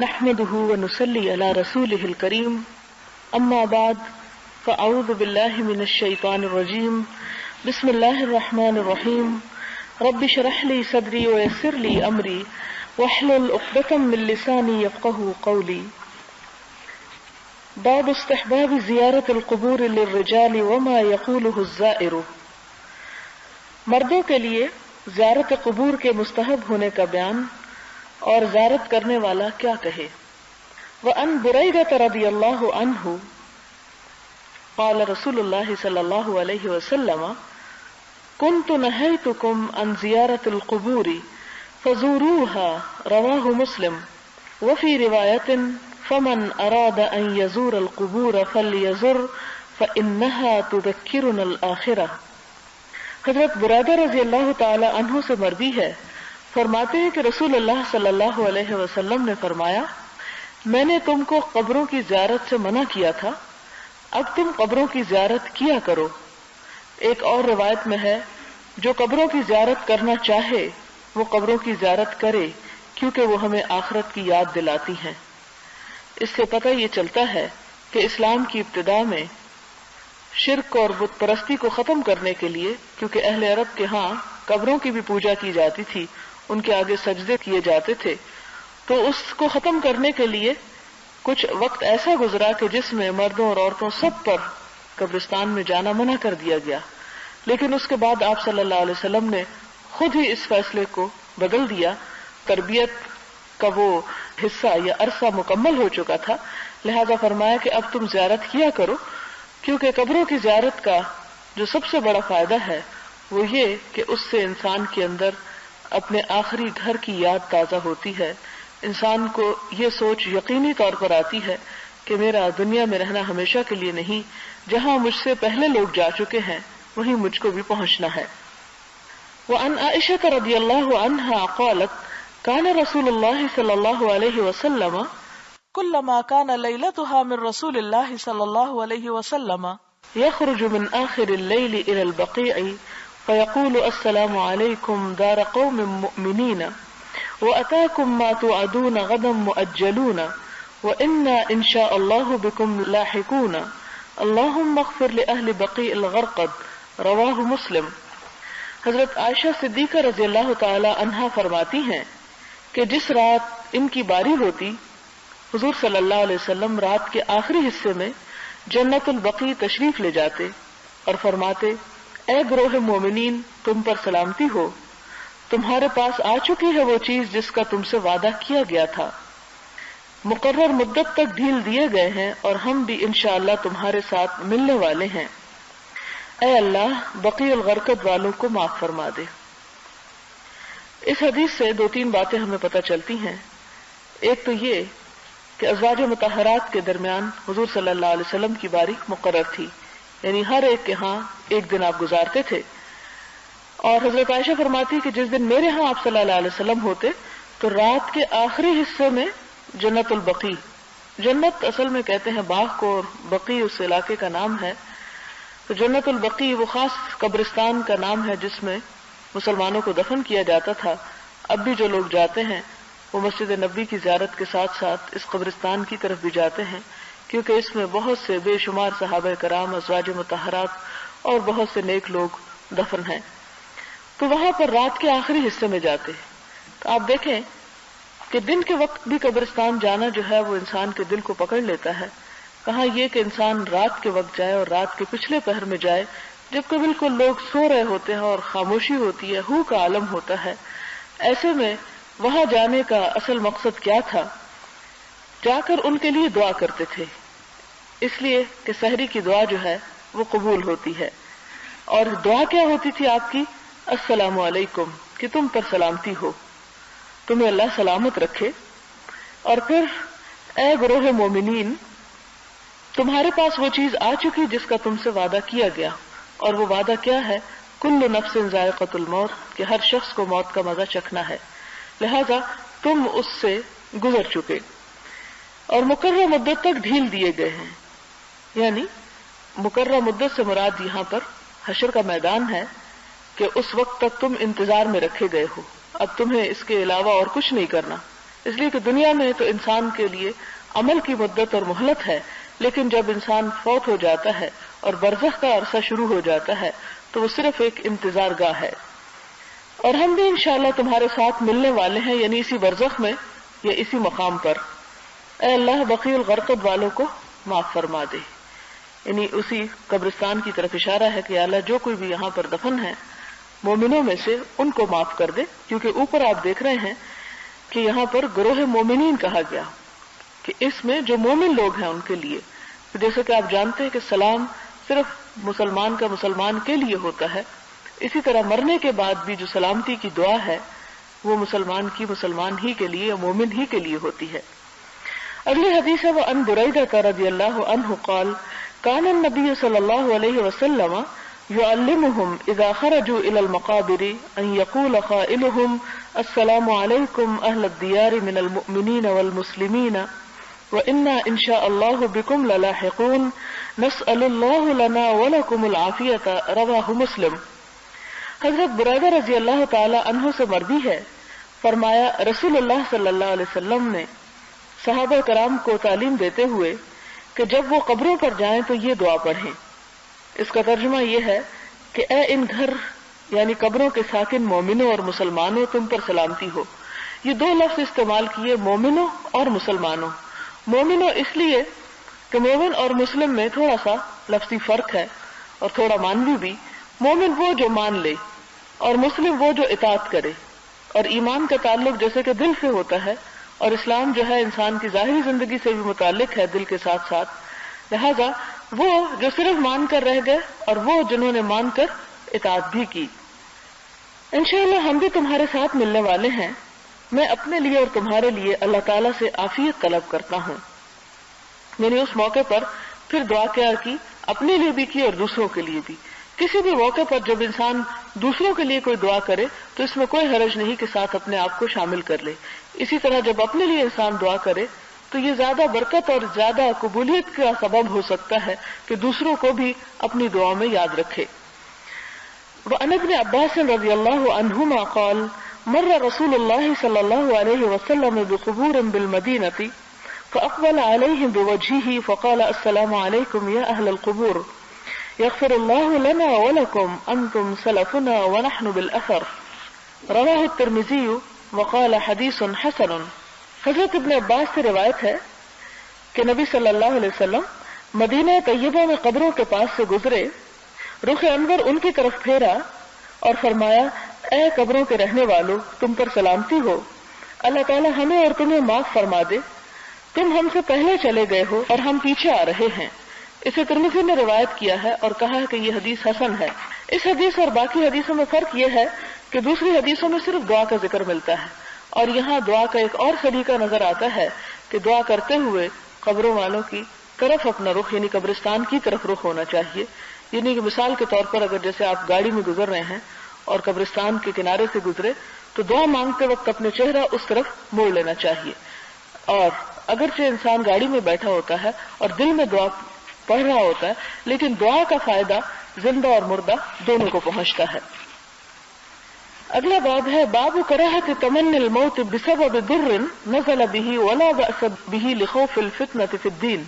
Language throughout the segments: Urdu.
نحمده ونصلي على رسوله الكريم اما بعد فاعوذ بالله من الشيطان الرجيم بسم الله الرحمن الرحيم رب اشرح لي صدري ويسر لي امري واحلل عقدة من لساني يفقهوا قولي. باب استحباب زیارت القبور للرجال وما يقوله الزائر. مردوں کے لیے زیارت قبور کے مستحب ہونے کا بیان اور زیارت کرنے والا کیا کہے. وعن بريدة رضی اللہ عنہ قال رسول اللہ صلی اللہ علیہ وسلم كنت نهيتكم عن زيارة القبور فزوروها رواہ مسلم. وفي رواية فمن اراد ان يزور القبور فليزر فانها تذكرنا الآخرة. حضرت برادہ رضی اللہ تعالی عنہ سے مروی ہے، فرماتے ہیں کہ رسول اللہ صلی اللہ علیہ وسلم نے فرمایا، میں نے تم کو قبروں کی زیارت سے منع کیا تھا، اب تم قبروں کی زیارت کیا کرو. ایک اور روایت میں ہے، جو قبروں کی زیارت کرنا چاہے وہ قبروں کی زیارت کرے، کیونکہ وہ ہمیں آخرت کی یاد دلاتی ہیں. اس سے پتہ یہ چلتا ہے کہ اسلام کی ابتدا میں شرک اور بت پرستی کو ختم کرنے کے لیے، کیونکہ اہل عرب کے ہاں قبروں کی بھی پوجا کی جاتی تھی، ان کے آگے سجدے کیے جاتے تھے، تو اس کو ختم کرنے کے لیے کچھ وقت ایسا گزرا کہ جس میں مردوں اور عورتوں سب پر قبرستان میں جانا منع کر دیا گیا. لیکن اس کے بعد آپ صلی اللہ علیہ وسلم نے خود ہی اس فیصلے کو بدل دیا. تربیت کا وہ حصہ یا عرصہ مکمل ہو چکا تھا، لہذا فرمایا کہ اب تم زیارت کیا کرو، کیونکہ قبروں کی زیارت کا جو سب سے بڑا فائدہ ہے وہ یہ کہ اس سے انسان کے اندر اپنے آخری گھر کی یاد تازہ ہوتی ہے. انسان کو یہ سوچ یقینی طور پر آتی ہے کہ میرا دنیا میں رہنا ہمیشہ کے لیے نہیں، جہاں مجھ سے پہلے لوگ جا چکے ہیں وہیں مجھ کو بھی پہنچنا ہے. وعن عائشة رضی اللہ عنہا قالت كان رسول اللہ صلی اللہ علیہ وسلم كلما كان ليلتها من رسول الله صلی اللہ علیہ وسلم يخرج من آخر الليل إلى البقيع فيقول السلام عليكم دار قوم مؤمنين وأتاكم ما توعدون غدا مؤجلون وإنا إن شاء الله بكم لاحقون اللهم اغفر لأهل بقيع الغرقد رواہ مسلم. حضرت عائشہ صدیقہ رضی اللہ تعالی عنہا فرماتی ہیں کہ جس رات ان کی باری ہوتی، حضور صلی اللہ علیہ وسلم رات کے آخری حصے میں جنت البقیع تشریف لے جاتے اور فرماتے، اے گروہ مومنین، تم پر سلامتی ہو، تمہارے پاس آ چکی ہے وہ چیز جس کا تم سے وعدہ کیا گیا تھا، مقرر مدت تک ڈھیل دیے گئے ہیں اور ہم بھی انشاءاللہ تمہارے ساتھ ملنے والے ہیں. اے اللہ بقیع الغرقد والوں کو معاف فرما دے. اس حدیث سے دو تین باتیں ہمیں پتہ چلتی ہیں. ایک تو یہ کہ ازواج مطہرات کے درمیان حضور صلی اللہ علیہ وسلم کی باری مقرر تھی، یعنی ہر ایک کے ہاں ایک دن آپ گزارتے تھے. اور حضرت عائشہ فرماتی کہ جس دن میرے ہاں آپ صلی اللہ علیہ وسلم ہوتے تو رات کے آخری حصے میں جنت البقیع، جنت اصل میں کہتے ہیں باغ کو، اور بقیع اس علاقے کا نام ہے، تو جنت البقیع وہ خاص قبرستان کا نام ہے جس میں مسلمانوں کو دفن کیا جاتا تھا. اب بھی جو لوگ جاتے ہیں وہ مسجد نبوی کی زیارت کے ساتھ ساتھ اس قبرستان کی طرف بھی جاتے ہیں، کیونکہ اس میں بہت سے بے شمار صحابہ کرام، ازواج مطہرات اور بہت سے نیک لوگ دفن ہیں. تو وہاں پر رات کے آخری حصے میں جاتے ہیں. تو آپ دیکھیں کہ دن کے وقت بھی قبرستان جانا جو ہے وہ انسان کے دل کو پکڑ لیتا ہے. کہاں یہ کہ انسان رات کے وقت جائے اور رات کے پچھلے پہر میں جائے جبکہ بالکل لوگ سو رہے ہوتے ہیں اور خاموشی ہوتی ہے، ہو کا عالم ہوتا ہے. ایسے میں وہاں جانے کا اصل مقصد کیا تھا؟ جا کر ان کے لیے دعا کرتے تھے، اس لیے کہ سحری کی دعا جو ہے وہ قبول ہوتی ہے. اور دعا کیا ہوتی تھی آپ کی؟ السلام علیکم، کہ تم پر سلامتی ہو، تمہیں اللہ سلامت رکھے. اور پھر اے گروہ مومنین، تمہارے پاس وہ چیز آ چکی جس کا تم سے وعدہ کیا گیا. اور وہ وعدہ کیا ہے؟ کل نفس ذائقۃ الموت، کہ ہر شخص کو موت کا مزہ چکھنا ہے، لہذا تم اس سے گزر چکے اور مقررہ مدت تک ڈھیل دیے گئے ہیں. یعنی مقررہ مدت سے مراد یہاں پر حشر کا میدان ہے کہ اس وقت تک تم انتظار میں رکھے گئے ہو، اب تمہیں اس کے علاوہ اور کچھ نہیں کرنا. اس لیے کہ دنیا میں تو انسان کے لیے عمل کی مدت اور مہلت ہے، لیکن جب انسان فوت ہو جاتا ہے اور برزخ کا عرصہ شروع ہو جاتا ہے تو وہ صرف ایک انتظار گاہ ہے. اور ہم بھی انشاءاللہ تمہارے ساتھ ملنے والے ہیں، یعنی اسی برزخ میں یا اسی مقام پر. اے اللہ بقیع الغرقد والوں کو معاف فرما دے. یعنی اسی قبرستان کی طرف اشارہ ہے کہ اللہ جو کوئی بھی یہاں پر دفن ہے مومنوں میں سے ان کو معاف کر دے، کیونکہ اوپر آپ دیکھ رہے ہیں کہ یہاں پر گروہ مومنین کہا گیا کہ اس میں جو مومن لوگ ہیں ان کے لیے. جیسے کہ آپ جانتے ہیں کہ سلام صرف مسلمان کا مسلمان کے لیے ہوتا ہے، اسی طرح مرنے کے بعد بھی جو سلامتی کی دعا ہے وہ مسلمان کی مسلمان ہی کے لیے یا مومن ہی کے لیے ہوتی ہے. اگلی حدیث ہے وعن بریدہ رضی اللہ عنہ قال كان النبي صلی اللہ علیہ وسلم يعلمهم اذا خرجوا الى المقابر ان يقول قائلهم السلام علیکم اہل الدیار من المؤمنین والمسلمین وإنا ان شاء اللہ بكم للاحقون نسأل اللہ لنا ولکم العافیۃ. رواہ مسلم. حضرت بریدہ رضی اللہ تعالی عنہ سے مروی ہے، فرمایا رسول اللہ صلی اللہ علیہ وسلم نے صحابہ کرام کو تعلیم دیتے ہوئے کہ جب وہ قبروں پر جائیں تو یہ دعا پڑھیں. اس کا ترجمہ یہ ہے کہ اے ان گھر یعنی قبروں کے ساکن مومنوں اور مسلمانوں تم پر سلامتی ہو. یہ دو لفظ استعمال کیے، مومنوں اور مسلمانوں. مومنوں اس لیے کہ مومن اور مسلم میں تھوڑا سا لفظی فرق ہے اور تھوڑا معنوی بھی. مومن وہ جو مان لے اور مسلم وہ جو اطاعت کرے، اور ایمان کا تعلق جیسے کہ دل سے ہوتا ہے اور اسلام جو ہے انسان کی ظاہری زندگی سے بھی متعلق ہے دل کے ساتھ ساتھ. لہذا وہ جو صرف مان کر رہ گئے اور وہ جنہوں نے مان کر اطاعت بھی کی. انشاءاللہ ہم بھی تمہارے ساتھ ملنے والے ہیں. میں اپنے لیے اور تمہارے لیے اللہ تعالیٰ سے عافیت طلب کرتا ہوں. یعنی اس موقع پر پھر دعا کیا کی، اپنے لیے بھی کی اور دوسروں کے لیے بھی. کسی بھی موقع پر جب انسان دوسروں کے لیے کوئی دعا کرے تو اس میں کوئی حرج نہیں کہ ساتھ اپنے آپ کو شامل کر لے. اسی طرح جب اپنے لیے انسان دعا کرے تو یہ زیادہ برکت اور زیادہ قبولیت کا سبب ہو سکتا ہے کہ دوسروں کو بھی اپنی دعاؤں میں یاد رکھے. وعن ابن عباس رضی اللہ عنہما قال مر رسول اللہ صلی اللہ علیہ وسلم بقبور بالمدینة فأقبل عليهم بوجهه فقال السلام عليكم يا أهل القبور يغفر الله لنا ولكم أنتم سلفنا ونحن بالأثر. رواه الترمذي وقال حدیث حسن. حضرت ابن عباس سے روایت ہے کہ نبی صلی اللہ علیہ وسلم مدینہ طیبہ میں قبروں کے پاس سے گزرے، رخ انور ان کی طرف پھیرا اور فرمایا اے قبروں کے رہنے والو تم پر سلامتی ہو، اللہ تعالی ہمیں اور تمہیں معاف فرما دے. تم ہم سے پہلے چلے گئے ہو اور ہم پیچھے آ رہے ہیں. اسے ترمذی نے روایت کیا ہے اور کہا ہے کہ یہ حدیث حسن ہے. اس حدیث اور باقی حدیثوں میں فرق یہ ہے کہ دوسری حدیثوں میں صرف دعا کا ذکر ملتا ہے اور یہاں دعا کا ایک اور سلیقہ نظر آتا ہے کہ دعا کرتے ہوئے قبروں والوں کی طرف اپنا رخ یعنی قبرستان کی طرف رخ ہونا چاہیے. یعنی کہ مثال کے طور پر اگر جیسے آپ گاڑی میں گزر رہے ہیں اور قبرستان کے کنارے سے گزرے تو دعا مانگتے وقت اپنے چہرہ اس طرف موڑ لینا چاہیے. اور اگرچہ انسان گاڑی میں بیٹھا ہوتا ہے اور دل میں دعا پڑھ رہا ہوتا ہے لیکن دعا کا فائدہ زندہ اور مردہ دونوں کو پہنچتا ہے. اگلا باب ہے باب کراہت تمنی الموت بسبب ضر نزل به ولا بأس به لخوف الفتنة في الدین.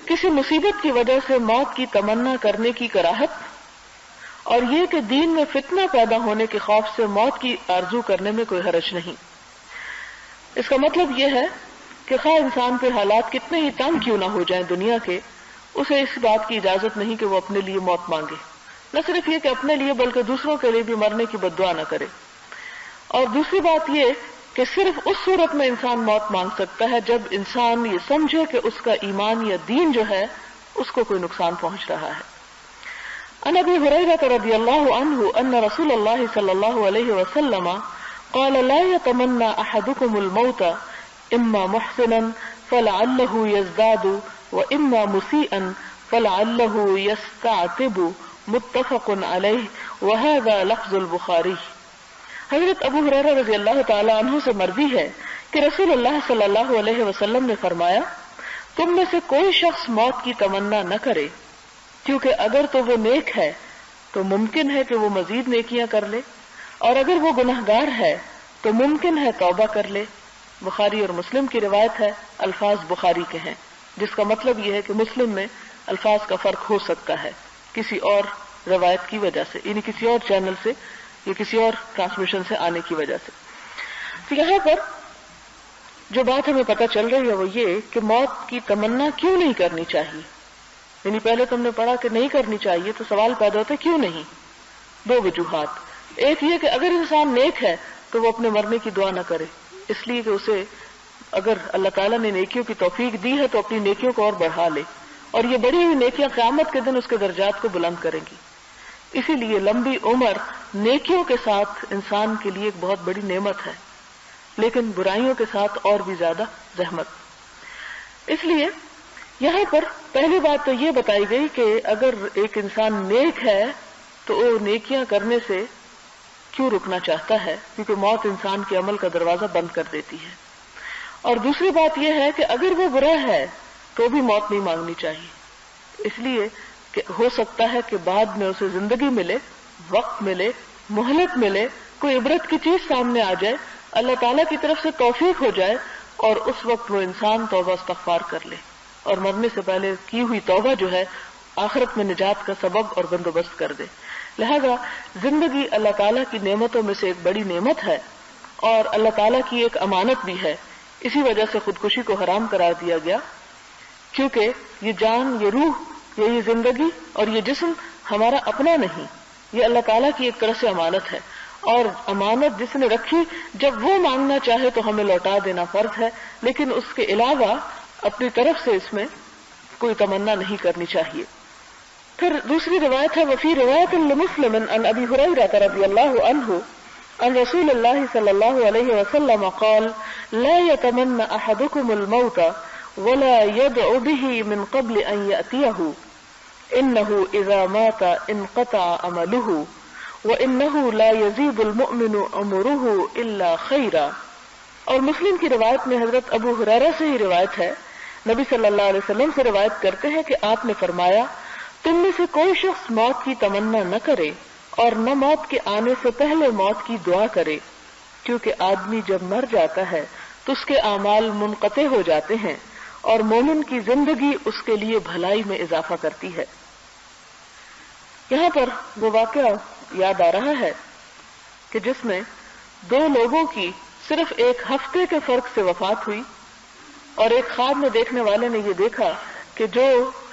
کسی مصیبت کی وجہ سے موت کی تمنا کرنے کی کراہت اور یہ کہ دین میں فتنہ پیدا ہونے کے خوف سے موت کی آرزو کرنے میں کوئی حرج نہیں. اس کا مطلب یہ ہے کہ خواہ انسان پہ حالات کتنے ہی تنگ کیوں نہ ہو جائیں دنیا کے، اسے اس بات کی اجازت نہیں کہ وہ اپنے لیے موت مانگے. نہ صرف یہ کہ اپنے لیے بلکہ دوسروں کے لیے بھی مرنے کی بد دعا نہ کرے. اور دوسری بات یہ کہ صرف اس صورت میں انسان موت مانگ سکتا ہے جب انسان یہ سمجھے کہ اس کا ایمان یا دین جو ہے اس کو کوئی نقصان پہنچ رہا ہے. عن ابی ہریرہ رضی اللہ عنہ ان رسول اللہ صلی اللہ علیہ وسلم قال لا يتمنى احدكم الموت اما محسنا فلعله يزداد واما مسيئا فلعله يستعتب متفق علیہ وهذا لفظ البخاری. حضرت ابو ہریرہ رضی اللہ تعالی عنہ سے مروی ہے کہ رسول اللہ صلی اللہ علیہ وسلم نے فرمایا تم میں سے کوئی شخص موت کی تمنا نہ کرے کیونکہ اگر تو وہ نیک ہے تو ممکن ہے کہ وہ مزید نیکیاں کر لے اور اگر وہ گناہگار ہے تو ممکن ہے توبہ کر لے. بخاری اور مسلم کی روایت ہے، الفاظ بخاری کے ہیں، جس کا مطلب یہ ہے کہ مسلم میں الفاظ کا فرق ہو سکتا ہے کسی اور روایت کی وجہ سے، یعنی کسی اور چینل سے یا کسی اور ٹرانسمیشن سے آنے کی وجہ سے۔ تو یہاں پر جو بات ہمیں پتہ چل رہی ہے وہ یہ کہ موت کی تمنا کیوں نہیں کرنی چاہیے، یعنی پہلے تم نے پڑھا کہ نہیں کرنی چاہیے، تو سوال پیدا ہوتا ہے کیوں نہیں؟ دو وجوہات، ایک یہ کہ اگر انسان نیک ہے تو وہ اپنے مرنے کی دعا نہ کرے، اس لیے کہ اسے اگر اللہ تعالیٰ نے نیکیوں کی توفیق دی ہے تو اپنی نیکیوں کو اور بڑھا لے، اور یہ بڑی ہوئی نیکیاں قیامت کے دن اس کے درجات کو بلند کریں گی۔ اسی لیے لمبی عمر نیکیوں کے ساتھ انسان کے لیے ایک بہت بڑی نعمت ہے، لیکن برائیوں کے ساتھ اور بھی زیادہ زحمت۔ اس لیے یہاں پر پہلی بات تو یہ بتائی گئی کہ اگر ایک انسان نیک ہے تو وہ نیکیاں کرنے سے کیوں رکنا چاہتا ہے، کیونکہ موت انسان کے عمل کا دروازہ بند کر دیتی ہے۔ اور دوسری بات یہ ہے کہ اگر وہ برا ہے تو بھی موت نہیں مانگنی چاہیے، اس لیے کہ ہو سکتا ہے کہ بعد میں اسے زندگی ملے، وقت ملے، مہلت ملے، کوئی عبرت کی چیز سامنے آ جائے، اللہ تعالیٰ کی طرف سے توفیق ہو جائے، اور اس وقت وہ انسان توبہ استغفار کر لے اور مرنے سے پہلے کی ہوئی توبہ جو ہے آخرت میں نجات کا سبب اور بندوبست کر دے۔ لہذا زندگی اللہ تعالیٰ کی نعمتوں میں سے ایک بڑی نعمت ہے اور اللہ تعالیٰ کی ایک امانت بھی ہے، اسی وجہ سے خودکشی کو حرام قرار دیا گیا، کیونکہ یہ جان، یہ روح، یہ زندگی اور یہ جسم ہمارا اپنا نہیں، یہ اللہ تعالیٰ کی ایک طرح سے امانت ہے، اور امانت جس نے رکھی جب وہ مانگنا چاہے تو ہمیں لوٹا دینا فرض ہے، لیکن اس کے علاوہ اپنی طرف سے اس میں کوئی تمنا نہیں کرنی چاہیے۔ پھر دوسری روایت ہے، وفی روایت لمسلم عن ابی ہریرہ رضی اللہ عنہ عن رسول اللہ صلی اللہ علیہ وسلم قال لا يتمنى احدكم الموت ولا يدعو به من قبل ان يأتيه انه اذا مات انقطع عمله وانه لا يزيد المؤمن عمره الا خيرا۔ اور مسلم کی روایت میں حضرت ابو ہریرہ سے ہی روایت ہے، نبی صلی اللہ علیہ وسلم سے روایت کرتے ہیں کہ آپ نے فرمایا، تم میں سے کوئی شخص موت کی تمنا نہ کرے اور نہ موت کے آنے سے پہلے موت کی دعا کرے، کیونکہ آدمی جب مر جاتا ہے تو اس کے اعمال منقطع ہو جاتے ہیں اور مومن کی زندگی اس کے لیے بھلائی میں اضافہ کرتی ہے۔ یہاں پر وہ واقعہ یاد آ رہا ہے کہ جس میں دو لوگوں کی صرف ایک ہفتے کے فرق سے وفات ہوئی، اور ایک خواب میں دیکھنے والے نے یہ دیکھا کہ جو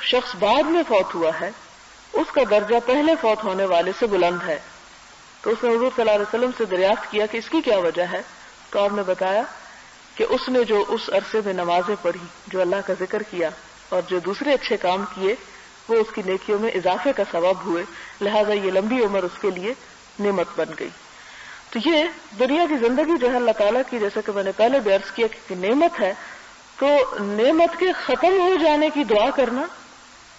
شخص بعد میں فوت ہوا ہے اس کا درجہ پہلے فوت ہونے والے سے بلند ہے، تو اس نے حضور صلی اللہ علیہ وسلم سے دریافت کیا کہ اس کی کیا وجہ ہے، تو آپ نے بتایا کہ اس نے جو اس عرصے میں نمازیں پڑھی، جو اللہ کا ذکر کیا اور جو دوسرے اچھے کام کیے، وہ اس کی نیکیوں میں اضافے کا سبب ہوئے، لہذا یہ لمبی عمر اس کے لیے نعمت بن گئی۔ تو یہ دنیا کی زندگی جو ہے اللہ تعالیٰ کی، جیسا کہ میں نے پہلے بھی عرض کیا کہ نعمت ہے، تو نعمت کے ختم ہو جانے کی دعا کرنا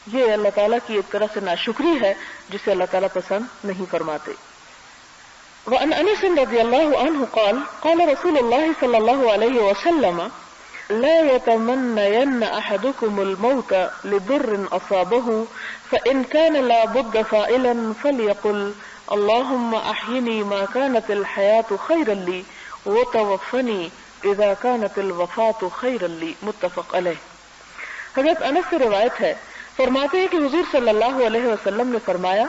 یہ اللہ تعالیٰ کی ایک طرح سے ناشکری ہے جسے اللہ تعالیٰ پسند نہیں فرماتے۔ وعن انس رضی اللہ عنہ قال قال رسول اللہ صلی اللہ علیہ وسلم لا يتمنين احدكم الموت لضر اصابه فان كان لا بد فاعلا فليقل اللهم احيني ما كانت الحياة خيرا لي وتوفني اذا كانت الوفاة خيرا لي، متفق علیہ۔ حضرت انس سے روایت ہے، فرماتے ہیں کہ حضور صلی اللہ علیہ وسلم نے فرمایا،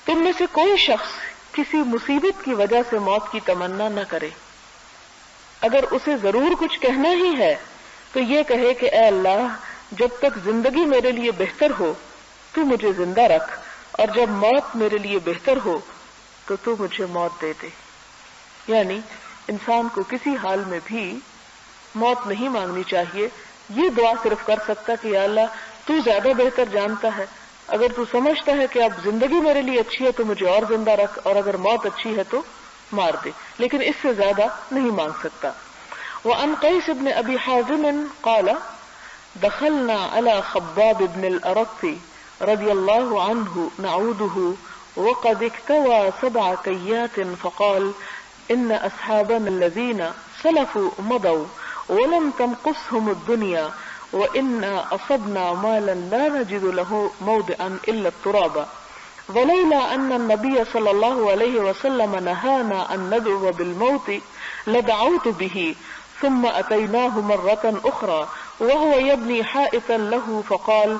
تم میں سے کوئی شخص کسی مصیبت کی وجہ سے موت کی تمنا نہ کرے، اگر اسے ضرور کچھ کہنا ہی ہے تو یہ کہے کہ اے اللہ، جب تک زندگی میرے لیے بہتر ہو تو مجھے زندہ رکھ، اور جب موت میرے لیے بہتر ہو تو مجھے موت دے دے۔ یعنی انسان کو کسی حال میں بھی موت نہیں مانگنی چاہیے، یہ دعا صرف کر سکتا کہ یا اللہ تو زیادہ بہتر جانتا ہے، اگر تو سمجھتا ہے کہ اب زندگی میرے لیے اچھی ہے تو مجھے اور زندہ رکھ، اور اگر موت اچھی ہے تو مار دے، لیکن اس سے زیادہ نہیں مانگ سکتا۔ وعن قیس بن ابی حازم قال دخلنا على خباب بن الارت رضی اللہ عنہ نعوده وقد اكتوى 7 كيات فقال ان اصحابنا الذين سلفوا مضوا ولم تنقصهم الدنيا وإنا أصبنا مالا لا نجد له موضعا إلا التراب ولولا أن النبي صلى الله عليه وسلم نهانا أن ندعو بالموت لدعوت به ثم أتيناه مرة أخرى وهو يبني حائطا له فقال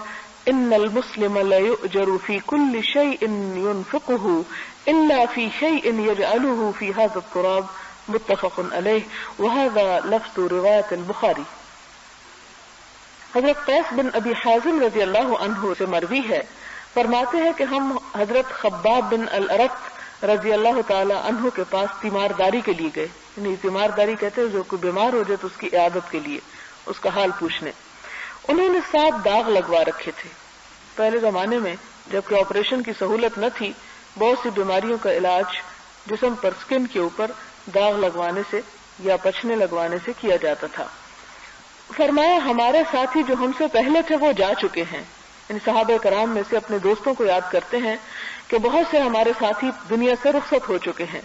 إن المسلم لا يؤجر في كل شيء ينفقه إلا في شيء يجعله في هذا التراب متفق عليه وهذا لفظ روایت البخاری۔ حضرت قیس بن ابی حازم رضی اللہ عنہ سے مروی ہے، فرماتے ہیں کہ ہم حضرت خباب بن الارت رضی اللہ تعالی عنہ کے پاس تیمارداری کے لیے گئے، یعنی تیمارداری کہتے ہیں جو کوئی بیمار ہو جائے تو اس کی عیادت کے لیے، اس کا حال پوچھنے۔ انہوں نے 7 داغ لگوا رکھے تھے۔ پہلے زمانے میں جبکہ آپریشن کی سہولت نہ تھی، بہت سی بیماریوں کا علاج جسم پر سکن کے اوپر داغ لگوانے سے یا پچھنے لگوانے سے کیا جاتا تھا۔ فرمایا ہمارے ساتھی جو ہم سے پہلے تھے وہ جا چکے ہیں، یعنی صحابہ کرام میں سے اپنے دوستوں کو یاد کرتے ہیں کہ بہت سے ہمارے ساتھی دنیا سے رخصت ہو چکے ہیں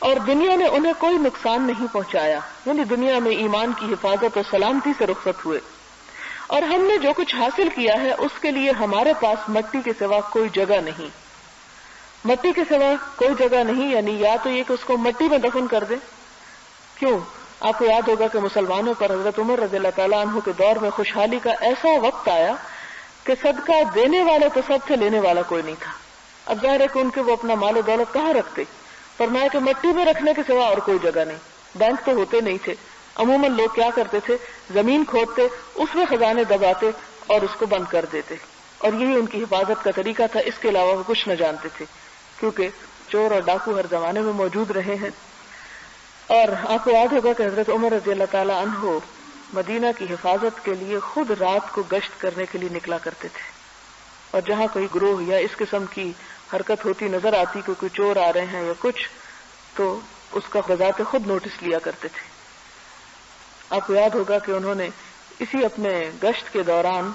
اور دنیا نے انہیں کوئی نقصان نہیں پہنچایا، یعنی دنیا میں ایمان کی حفاظت اور سلامتی سے رخصت ہوئے، اور ہم نے جو کچھ حاصل کیا ہے اس کے لیے ہمارے پاس مٹی کے سوا کوئی جگہ نہیں۔ مٹی کے سوا کوئی جگہ نہیں یعنی یا تو یہ کہ اس کو مٹی میں دفن کر دیں۔ کیوں؟ آپ کو یاد ہوگا کہ مسلمانوں پر حضرت عمر رضی اللہ تعالیٰ عنہ کے دور میں خوشحالی کا ایسا وقت آیا کہ صدقہ دینے والے تو سب تھے، لینے والا کوئی نہیں تھا۔ اب ظاہر ہے کہ ان کے وہ اپنا مال و دولت کہاں رکھتے؟ فرمایا کہ مٹی میں رکھنے کے سوا اور کوئی جگہ نہیں۔ بینک تو ہوتے نہیں تھے، عموماً لوگ کیا کرتے تھے، زمین کھودتے، اس میں خزانے دباتے اور اس کو بند کر دیتے، اور یہی ان کی حفاظت کا طریقہ تھا۔ اس کے علاوہ وہ کچھ نہ جانتے تھے، کیونکہ چور اور ڈاکو ہر زمانے میں موجود رہے ہیں۔ اور آپ کو یاد ہوگا کہ حضرت عمر رضی اللہ تعالی عنہ مدینہ کی حفاظت کے لیے خود رات کو گشت کرنے کے لیے نکلا کرتے تھے، اور جہاں کوئی گروہ یا اس قسم کی حرکت ہوتی نظر آتی کہ کوئی چور آ رہے ہیں یا کچھ، تو اس کا بذات خود نوٹس لیا کرتے تھے۔ آپ کو یاد ہوگا کہ انہوں نے اسی اپنے گشت کے دوران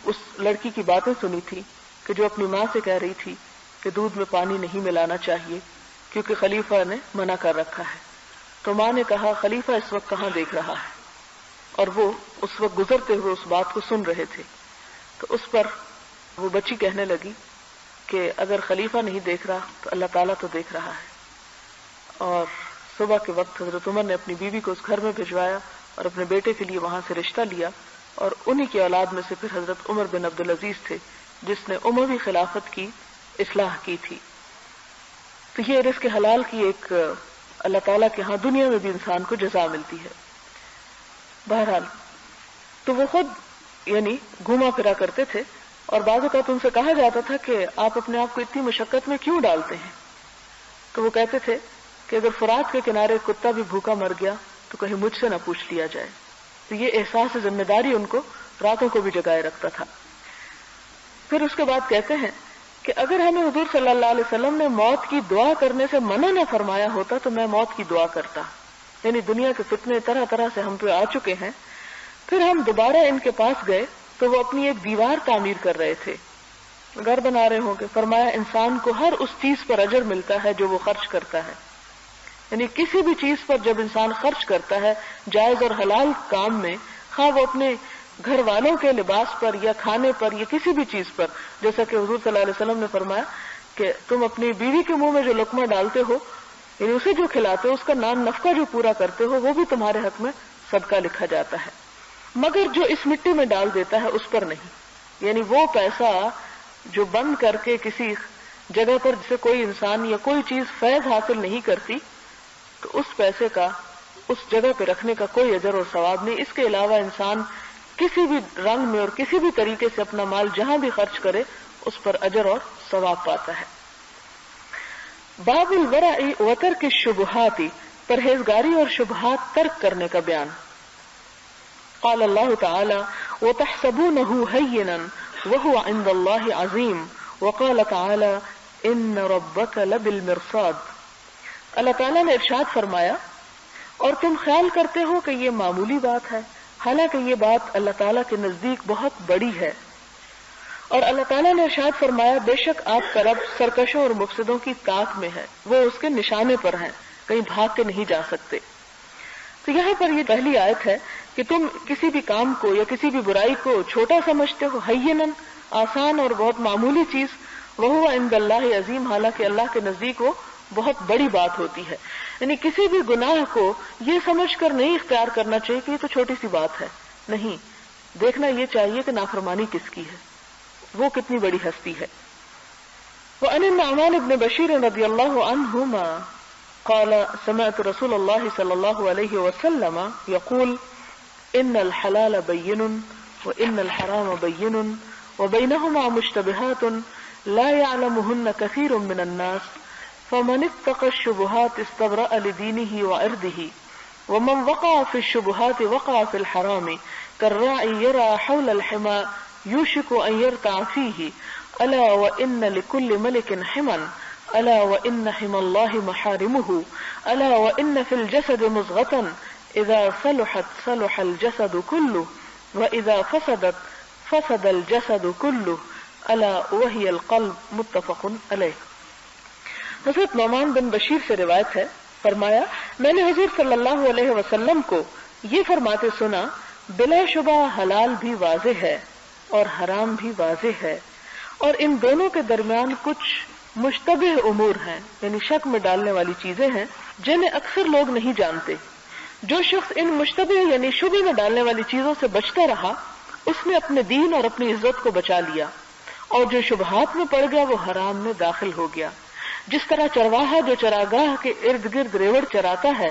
اس لڑکی کی باتیں سنی تھی کہ جو اپنی ماں سے کہہ رہی تھی کہ دودھ میں پانی نہیں ملانا چاہیے کیونکہ خلیفہ نے منع کر رکھا ہے۔ تو ماں نے کہا خلیفہ اس وقت کہاں دیکھ رہا ہے، اور وہ اس وقت گزرتے ہوئے اس بات کو سن رہے تھے۔ تو اس پر وہ بچی کہنے لگی کہ اگر خلیفہ نہیں دیکھ رہا تو اللہ تعالیٰ تو دیکھ رہا ہے۔ اور صبح کے وقت حضرت عمر نے اپنی بیوی کو اس گھر میں بھجوایا اور اپنے بیٹے کے لیے وہاں سے رشتہ لیا، اور انہی کی اولاد میں سے پھر حضرت عمر بن عبدالعزیز تھے جس نے اموی خلافت کی اصلاح کی تھی۔ تو یہ رزق حلال کی ایک اللہ تعالیٰ کے ہاں دنیا میں بھی انسان کو جزا ملتی ہے۔ بہرحال تو وہ خود یعنی گھوما پھرا کرتے تھے، اور بعض اوقات ان سے کہا جاتا تھا کہ آپ اپنے آپ کو اتنی مشقت میں کیوں ڈالتے ہیں؟ تو وہ کہتے تھے کہ اگر فرات کے کنارے کتا بھی بھوکا مر گیا تو کہیں مجھ سے نہ پوچھ لیا جائے۔ تو یہ احساس ذمہ داری ان کو راتوں کو بھی جگائے رکھتا تھا۔ پھر اس کے بعد کہتے ہیں کہ اگر ہمیں حضور صلی اللہ علیہ وسلم نے موت کی دعا کرنے سے منع نہ فرمایا ہوتا تو میں موت کی دعا کرتا۔ یعنی دنیا کے فتنے طرح طرح سے ہم پہ آ چکے ہیں۔ پھر ہم دوبارہ ان کے پاس گئے تو وہ اپنی ایک دیوار تعمیر کر رہے تھے، گھر بنا رہے ہوں گے۔ فرمایا انسان کو ہر اس چیز پر اجر ملتا ہے جو وہ خرچ کرتا ہے، یعنی کسی بھی چیز پر جب انسان خرچ کرتا ہے جائز اور حلال کام میں، خواہ وہ اپنے گھر والوں کے لباس پر یا کھانے پر یا کسی بھی چیز پر، جیسا کہ حضور صلی اللہ علیہ وسلم نے فرمایا کہ تم اپنی بیوی کے منہ میں جو لقمہ ڈالتے ہو، یعنی اسے جو کھلاتے ہو، اس کا نان نفقہ جو پورا کرتے ہو، وہ بھی تمہارے حق میں صدقہ لکھا جاتا ہے، مگر جو اس مٹی میں ڈال دیتا ہے اس پر نہیں۔ یعنی وہ پیسہ جو بند کر کے کسی جگہ پر جسے کوئی انسان یا کوئی چیز فیض حاصل نہیں کرتی، تو اس پیسے کا اس جگہ پہ رکھنے کا کوئی اجر اور ثواب نہیں۔ اس کے علاوہ انسان کسی بھی رنگ میں اور کسی بھی طریقے سے اپنا مال جہاں بھی خرچ کرے اس پر اجر اور ثواب پاتا ہے۔ باب الورع وترک الشبہات، پرہیزگاری اور شبہات ترک کرنے کا بیان۔ قال اللہ تعالی وتحسبونہ ہینا وہو عند اللہ عظیم، وقال تعالی ان ربک لبالمرصاد۔ اللہ تعالیٰ نے ارشاد فرمایا اور تم خیال کرتے ہو کہ یہ معمولی بات ہے، حالانکہ یہ بات اللہ تعالیٰ کے نزدیک بہت بڑی ہے۔ اور اللہ تعالیٰ نے ارشاد فرمایا بے شک آپ کا رب سرکشوں اور مفسدوں کی طاق میں ہے، وہ اس کے نشانے پر ہیں، کہیں بھاگ کے نہیں جا سکتے۔ تو یہاں پر یہ پہلی آیت ہے کہ تم کسی بھی کام کو یا کسی بھی برائی کو چھوٹا سمجھتے ہو، ہینن آسان اور بہت معمولی چیز، وہو عند اللہ عظیم، حالانکہ اللہ کے نزدیک وہ بہت بڑی بات ہوتی ہے. یعنی کسی بھی گناہ کو یہ سمجھ کر نہیں اختیار کرنا چاہیے کہ یہ تو چھوٹی سی بات ہے. نہیں، دیکھنا یہ چاہیے کہ نافرمانی کس کی ہے، وہ کتنی بڑی ہستی ہے. وعن النعمان بن بشیر رضی اللہ عنہما قال سمعت رسول اللہ صلی اللہ علیہ وسلم يقول ان الحلال بین وان الحرام بین وبينهما مشتبهات لا يعلمهن كثير من الناس فمن اتقى الشبهات استبرأ لدينه وعرضه ومن وقع في الشبهات وقع في الحرام كالراعي يرعى حول الحمى يوشك أن يرتع فيه ألا وإن لكل ملك حما ألا وإن حمى الله محارمه ألا وإن في الجسد مضغة إذا صلحت صلح الجسد كله وإذا فسدت فسد الجسد كله الا وهي القلب متفق علیہ. حضرت نعمان بن بشیر سے روایت ہے، فرمایا میں نے حضور صلی اللہ علیہ وسلم کو یہ فرماتے سنا، بلا شبہ حلال بھی واضح ہے اور حرام بھی واضح ہے، اور ان دونوں کے درمیان کچھ مشتبہ امور ہیں، یعنی شک میں ڈالنے والی چیزیں ہیں جنہیں اکثر لوگ نہیں جانتے. جو شخص ان مشتبہ یعنی شبہ میں ڈالنے والی چیزوں سے بچتا رہا اس نے اپنے دین اور اپنی عزت کو بچا لیا، اور جو شبہات میں پڑ گیا وہ حرام میں داخل ہو گیا. جس طرح چرواہا جو چراگاہ کے ارد گرد ریوڑ چراتا ہے،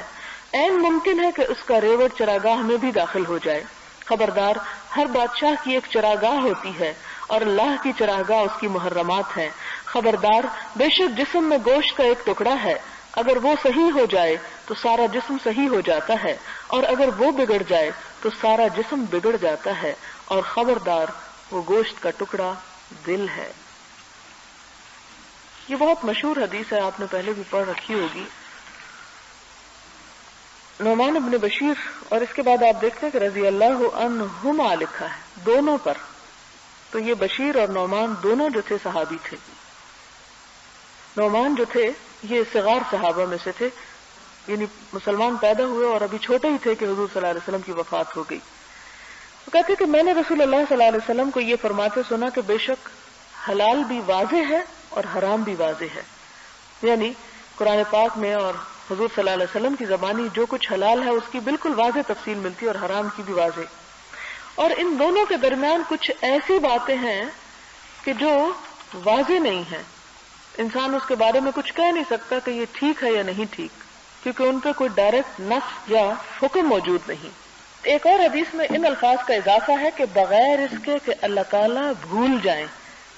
عین ممکن ہے کہ اس کا ریوڑ چراگاہ میں بھی داخل ہو جائے. خبردار، ہر بادشاہ کی ایک چراگاہ ہوتی ہے اور اللہ کی چراگاہ اس کی محرمات ہیں. خبردار، بے شک جسم میں گوشت کا ایک ٹکڑا ہے، اگر وہ صحیح ہو جائے تو سارا جسم صحیح ہو جاتا ہے، اور اگر وہ بگڑ جائے تو سارا جسم بگڑ جاتا ہے. اور خبردار، وہ گوشت کا ٹکڑا دل ہے. یہ بہت مشہور حدیث ہے، آپ نے پہلے بھی پڑھ رکھی ہوگی. نعمان بن بشیر، اور اس کے بعد آپ دیکھتے ہیں کہ رضی اللہ عنہما لکھا ہے دونوں پر. تو یہ بشیر اور نعمان دونوں جو تھے صحابی تھے. نعمان جو تھے یہ صغار صحابہ میں سے تھے، یعنی مسلمان پیدا ہوئے اور ابھی چھوٹے ہی تھے کہ حضور صلی اللہ علیہ وسلم کی وفات ہو گئی. وہ کہتے کہ میں نے رسول اللہ صلی اللہ علیہ وسلم کو یہ فرماتے سنا کہ بے شک حلال بھی واضح ہے اور حرام بھی واضح ہے. یعنی قرآن پاک میں اور حضور صلی اللہ علیہ وسلم کی زبانی جو کچھ حلال ہے اس کی بالکل واضح تفصیل ملتی ہے، اور حرام کی بھی واضح. اور ان دونوں کے درمیان کچھ ایسی باتیں ہیں کہ جو واضح نہیں ہیں، انسان اس کے بارے میں کچھ کہہ نہیں سکتا کہ یہ ٹھیک ہے یا نہیں ٹھیک، کیونکہ ان پہ کوئی ڈائریکٹ نص یا حکم موجود نہیں. ایک اور حدیث میں ان الفاظ کا اضافہ ہے کہ بغیر اس کے کہ اللہ تعالیٰ بھول جائیں،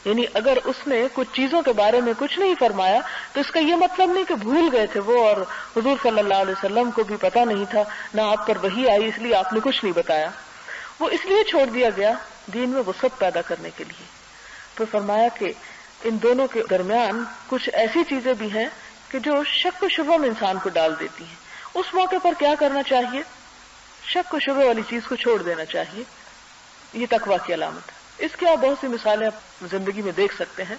یعنی اگر اس نے کچھ چیزوں کے بارے میں کچھ نہیں فرمایا تو اس کا یہ مطلب نہیں کہ بھول گئے تھے وہ، اور حضور صلی اللہ علیہ وسلم کو بھی پتہ نہیں تھا، نہ آپ پر وحی آئی اس لیے آپ نے کچھ نہیں بتایا. وہ اس لیے چھوڑ دیا گیا دین میں وسعت پیدا کرنے کے لیے. تو فرمایا کہ ان دونوں کے درمیان کچھ ایسی چیزیں بھی ہیں کہ جو شک و شبہ میں انسان کو ڈال دیتی ہیں. اس موقع پر کیا کرنا چاہیے؟ شک و شبہ والی چیز کو چھوڑ دینا چاہیے. یہ تقویٰ کی علامت ہے. اس کے آپ بہت سی مثالیں آپ زندگی میں دیکھ سکتے ہیں.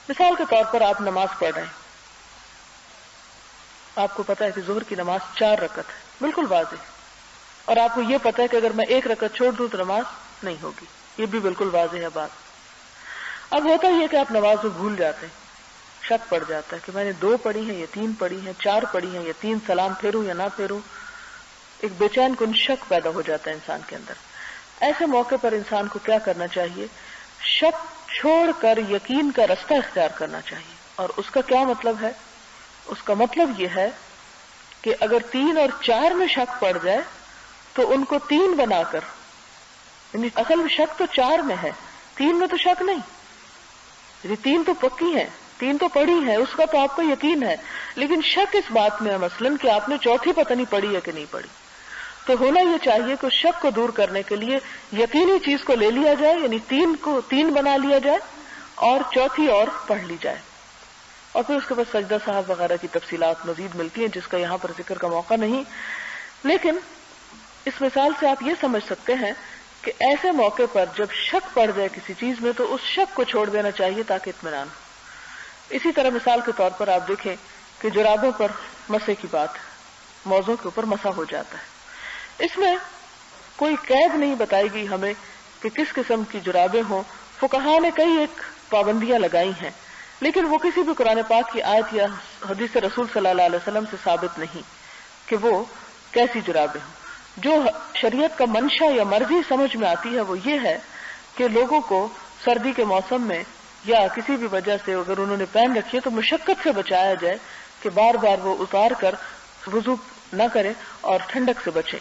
مثال کے طور پر آپ نماز پڑھ رہے ہیں، آپ کو پتا ہے کہ ظہر کی نماز 4 رکعت ہے، بالکل واضح، اور آپ کو یہ پتا ہے کہ اگر میں 1 رکعت چھوڑ دوں تو نماز نہیں ہوگی، یہ بھی بالکل واضح ہے بات. اب ہوتا ہی ہے کہ آپ نماز میں بھول جاتے ہیں، شک پڑ جاتا ہے کہ میں نے 2 پڑھی ہیں یا 3 پڑھی ہیں، 4 پڑھی ہیں یا 3 سلام پھیروں یا نہ پھیروں. ایک بے چین کن شک پیدا ہو جاتا ہے انسان کے اندر. ایسے موقع پر انسان کو کیا کرنا چاہیے؟ شک چھوڑ کر یقین کا رستہ اختیار کرنا چاہیے. اور اس کا کیا مطلب ہے؟ اس کا مطلب یہ ہے کہ اگر 3 اور 4 میں شک پڑ جائے تو ان کو 3 بنا کر، یعنی اصل میں شک تو 4 میں ہے، 3 میں تو شک نہیں، یعنی 3 تو پکی ہیں، 3 تو پڑھی ہیں، اس کا تو آپ کو یقین ہے، لیکن شک اس بات میں ہے مثلاً کہ آپ نے چوتھی پتہ نہیں پڑھی ہے کہ نہیں پڑھی. تو ہونا یہ چاہیے کہ شک کو دور کرنے کے لیے یقینی چیز کو لے لیا جائے، یعنی 3 کو 3 بنا لیا جائے اور چوتھی اور پڑھ لی جائے. اور پھر اس کے بعد سجدہ صاحب وغیرہ کی تفصیلات مزید ملتی ہیں جس کا یہاں پر ذکر کا موقع نہیں. لیکن اس مثال سے آپ یہ سمجھ سکتے ہیں کہ ایسے موقع پر جب شک پڑ جائے کسی چیز میں تو اس شک کو چھوڑ دینا چاہیے تاکہ اطمینان ہو. اسی طرح مثال کے طور پر آپ دیکھیں کہ جرابوں پر مسے کی بات ہے، موزوں کے اوپر مسا ہو جاتا ہے. اس میں کوئی قید نہیں بتائی گئی ہمیں کہ کس قسم کی جرابیں ہوں. فقہاء نے کئی ایک پابندیاں لگائی ہیں، لیکن وہ کسی بھی قرآن پاک کی آیت یا حدیث رسول صلی اللہ علیہ وسلم سے ثابت نہیں کہ وہ کیسی جرابیں ہوں. جو شریعت کا منشا یا مرضی سمجھ میں آتی ہے وہ یہ ہے کہ لوگوں کو سردی کے موسم میں یا کسی بھی وجہ سے اگر انہوں نے پہن رکھی ہے تو مشقت سے بچایا جائے کہ بار بار وہ اتار کر وضو نہ کرے اور ٹھنڈک سے بچے.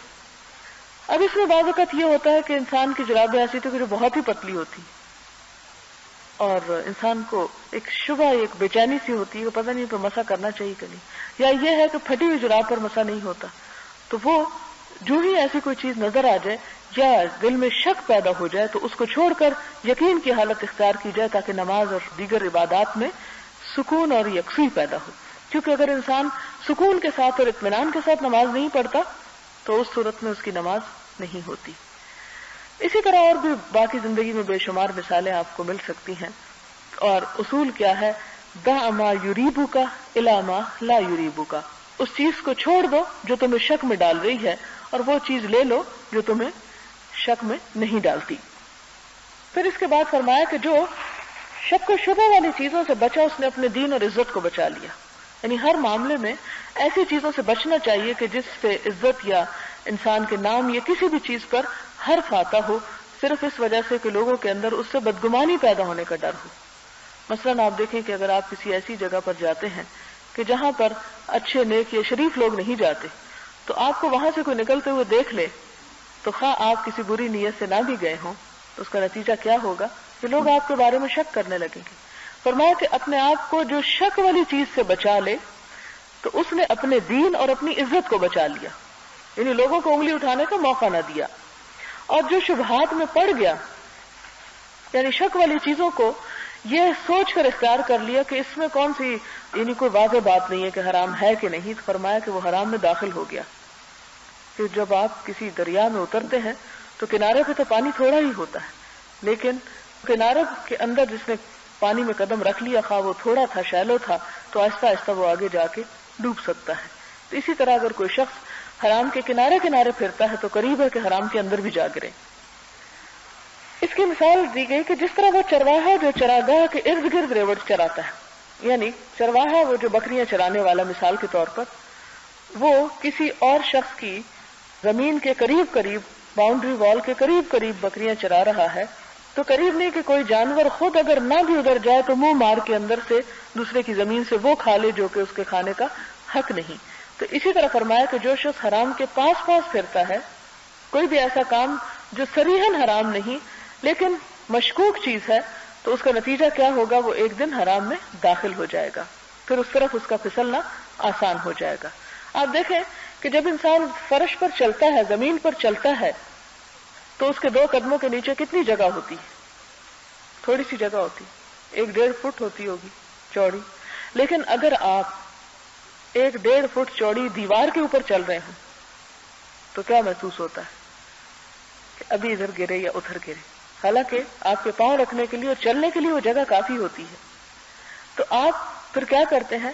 اب اس میں بعض اوقات یہ ہوتا ہے کہ انسان کی جرابیں ایسی تھی کہ جو بہت ہی پتلی ہوتی اور انسان کو ایک شبہ ایک بے چینی سی ہوتی ہے کہ پتہ نہیں تو مسا کرنا چاہیے کہ نہیں, یا یہ ہے کہ پھٹی ہوئی جراب پر مسا نہیں ہوتا. تو وہ جو ہی ایسی کوئی چیز نظر آ جائے یا دل میں شک پیدا ہو جائے تو اس کو چھوڑ کر یقین کی حالت اختیار کی جائے تاکہ نماز اور دیگر عبادات میں سکون اور یکسوئی پیدا ہو. کیونکہ اگر انسان سکون کے ساتھ اور اطمینان کے ساتھ نماز نہیں پڑھتا تو اس صورت میں اس کی نماز نہیں ہوتی. اسی طرح اور بھی باقی زندگی میں بے شمار مثالیں آپ کو مل سکتی ہیں. اور اصول کیا ہے؟ دع ما یریبک الی ما لا یریبک. اس چیز کو چھوڑ دو جو تمہیں شک میں ڈال رہی ہے اور وہ چیز لے لو جو تمہیں شک میں نہیں ڈالتی. پھر اس کے بعد فرمایا کہ جو شک و شبہ والی چیزوں سے بچا اس نے اپنے دین اور عزت کو بچا لیا. یعنی ہر معاملے میں ایسی چیزوں سے بچنا چاہیے کہ جس سے عزت یا انسان کے نام یا کسی بھی چیز پر حرف آتا ہو صرف اس وجہ سے کہ لوگوں کے اندر اس سے بدگمانی پیدا ہونے کا ڈر ہو. مثلا آپ دیکھیں کہ اگر آپ کسی ایسی جگہ پر جاتے ہیں کہ جہاں پر اچھے نیک یا شریف لوگ نہیں جاتے تو آپ کو وہاں سے کوئی نکلتے ہوئے دیکھ لے تو خواہ آپ کسی بری نیت سے نہ بھی گئے ہوں تو اس کا نتیجہ کیا ہوگا کہ لوگ آپ کے بارے میں شک کرنے لگیں گے. فرمایا کہ اپنے آپ کو جو شک والی چیز سے بچا لے تو اس نے اپنے دین اور اپنی عزت کو بچا لیا, یعنی لوگوں کو انگلی اٹھانے کا موقع نہ دیا. اور جو شبہات میں پڑ گیا یعنی شک والی چیزوں کو یہ سوچ کر اختیار کر لیا کہ اس میں کون سی یعنی کوئی واضح بات نہیں ہے کہ حرام ہے کہ نہیں, تو فرمایا کہ وہ حرام میں داخل ہو گیا. کہ جب آپ کسی دریا میں اترتے ہیں تو کنارے پہ تو پانی تھوڑا ہی ہوتا ہے لیکن کنارے کے اندر جس نے پانی میں قدم رکھ لیا خواہ وہ تھوڑا تھا شیلو تھا تو آہستہ آہستہ وہ آگے جا کے ڈوب سکتا ہے. تو اسی طرح اگر کوئی شخص حرام کے کنارے کنارے پھرتا ہے تو قریب ہے کہ حرام کے اندر بھی جا گرے. اس کی مثال دی گئی کہ جس طرح وہ چرواہا جو چراگاہ کے ارد گرد ریوڑ چراتا ہے, یعنی چرواہا وہ جو بکریاں چرانے والا مثال کے طور پر وہ کسی اور شخص کی زمین کے قریب قریب باؤنڈری وال کے قریب قریب بکریاں چرا رہا ہے تو قریب نہیں کہ کوئی جانور خود اگر نہ بھی ادھر جائے تو منہ مار کے اندر سے دوسرے کی زمین سے وہ کھا لے جو کہ اس کے کھانے کا حق نہیں. تو اسی طرح فرمایا کہ جو شخص حرام کے پاس پاس پھرتا ہے کوئی بھی ایسا کام جو صریحاً حرام نہیں لیکن مشکوک چیز ہے تو اس کا نتیجہ کیا ہوگا, وہ ایک دن حرام میں داخل ہو جائے گا, پھر اس طرف اس کا پھسلنا آسان ہو جائے گا. آپ دیکھیں کہ جب انسان فرش پر چلتا ہے زمین پر چلتا ہے تو اس کے 2 قدموں کے نیچے کتنی جگہ ہوتی ہے؟ تھوڑی سی جگہ ہوتی, 1-1.5 فٹ ہوتی ہوگی چوڑی. لیکن اگر آپ 1-1.5 فٹ چوڑی دیوار کے اوپر چل رہے ہوں تو کیا محسوس ہوتا ہے کہ ابھی ادھر گرے یا ادھر گرے, حالانکہ آپ کے پاؤں رکھنے کے لیے اور چلنے کے لیے وہ جگہ کافی ہوتی ہے. تو آپ پھر کیا کرتے ہیں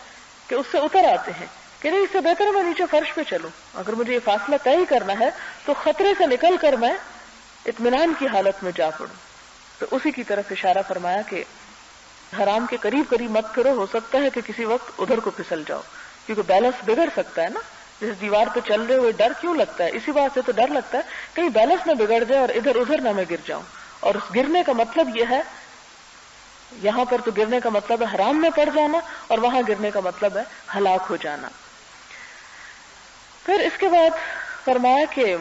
کہ اس سے اتر آتے ہیں کہ نہیں اس سے بہتر میں نیچے فرش پہ چلوں, اگر مجھے یہ فاصلہ طے ہی کرنا ہے تو خطرے سے نکل کر میں اطمینان کی حالت میں جا پڑوں. تو اسی کی طرف اشارہ فرمایا کہ حرام کے قریب قریب مت کرو, ہو سکتا ہے کہ کسی وقت ادھر کو پھسل جاؤ کیونکہ بیلنس بگڑ سکتا ہے نا. جیسے دیوار پہ چل رہے ہوئے ڈر کیوں لگتا ہے, اسی بات سے تو ڈر لگتا ہے کہیں بیلنس نہ بگڑ جائے اور ادھر ادھر نہ میں گر جاؤں. اور اس گرنے کا مطلب یہ ہے, یہاں پر تو گرنے کا مطلب ہے حرام میں پڑ جانا اور وہاں گرنے کا مطلب ہے ہلاک ہو جانا. پھر اس کے بعد فرمایا کہ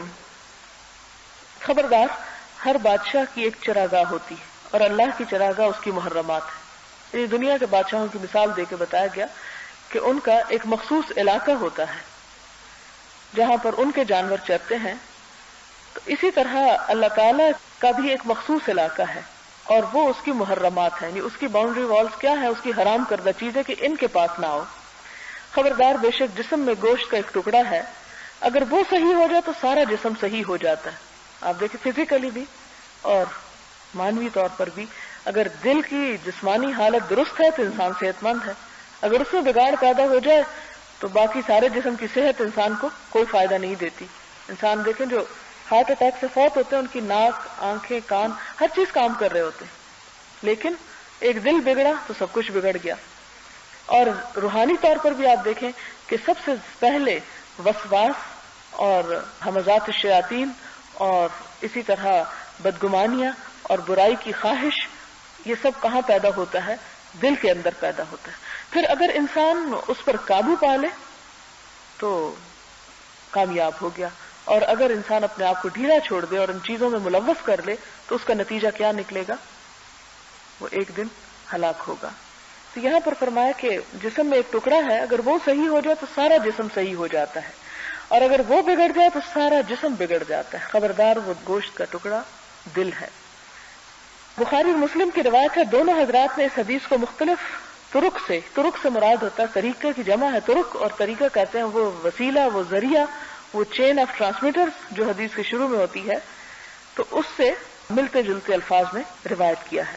خبردار ہر بادشاہ کی ایک چراگاہ ہوتی ہے اور اللہ کی چراگاہ اس کی محرمات ہے. یعنی دنیا کے بادشاہوں کی مثال دے کے بتایا گیا کہ ان کا ایک مخصوص علاقہ ہوتا ہے جہاں پر ان کے جانور چرتے ہیں. تو اسی طرح اللہ تعالیٰ کا بھی ایک مخصوص علاقہ ہے اور وہ اس کی محرمات ہیں, یعنی اس کی باؤنڈری والز کیا ہے, اس کی حرام کردہ چیزیں کہ ان کے پاس نہ ہو. خبردار بے شک جسم میں گوشت کا ایک ٹکڑا ہے, اگر وہ صحیح ہو جائے تو سارا جسم صحیح ہو جاتا ہے. آپ دیکھیں فزیکلی بھی اور مانوی طور پر بھی, اگر دل کی جسمانی حالت درست ہے تو انسان صحت مند ہے, اگر اس میں بگاڑ پیدا ہو جائے تو باقی سارے جسم کی صحت انسان کو کوئی فائدہ نہیں دیتی. انسان دیکھیں جو ہارٹ اٹیک سے فوت ہوتے ہیں ان کی ناک, آنکھیں, کان ہر چیز کام کر رہے ہوتے ہیں لیکن ایک دل بگڑا تو سب کچھ بگڑ گیا. اور روحانی طور پر بھی آپ دیکھیں کہ سب سے پہلے وسواس اور ہمزات الشیاطین اور اسی طرح بدگمانیاں اور برائی کی خواہش، یہ سب کہاں پیدا ہوتا ہے؟ دل کے اندر پیدا ہوتا ہے. پھر اگر انسان اس پر قابو پا لے تو کامیاب ہو گیا، اور اگر انسان اپنے آپ کو ڈھیلا چھوڑ دے اور ان چیزوں میں ملوث کر لے تو اس کا نتیجہ کیا نکلے گا؟ وہ ایک دن ہلاک ہوگا. تو یہاں پر فرمایا کہ جسم میں ایک ٹکڑا ہے، اگر وہ صحیح ہو جائے تو سارا جسم صحیح ہو جاتا ہے، اور اگر وہ بگڑ جائے تو سارا جسم بگڑ جاتا ہے. خبردار وہ گوشت کا ٹکڑا دل ہے. بخاری اور مسلم کی روایت ہے، دونوں حضرات نے اس حدیث کو مختلف طرق سے مراد ہوتا ہے، طریقے کی جمع ہے طرق، اور طریقہ کہتے ہیں وہ وسیلہ، وہ ذریعہ، وہ چین آف ٹرانسمیٹر جو حدیث کے شروع میں ہوتی ہے، تو اس سے ملتے جلتے الفاظ میں روایت کیا ہے.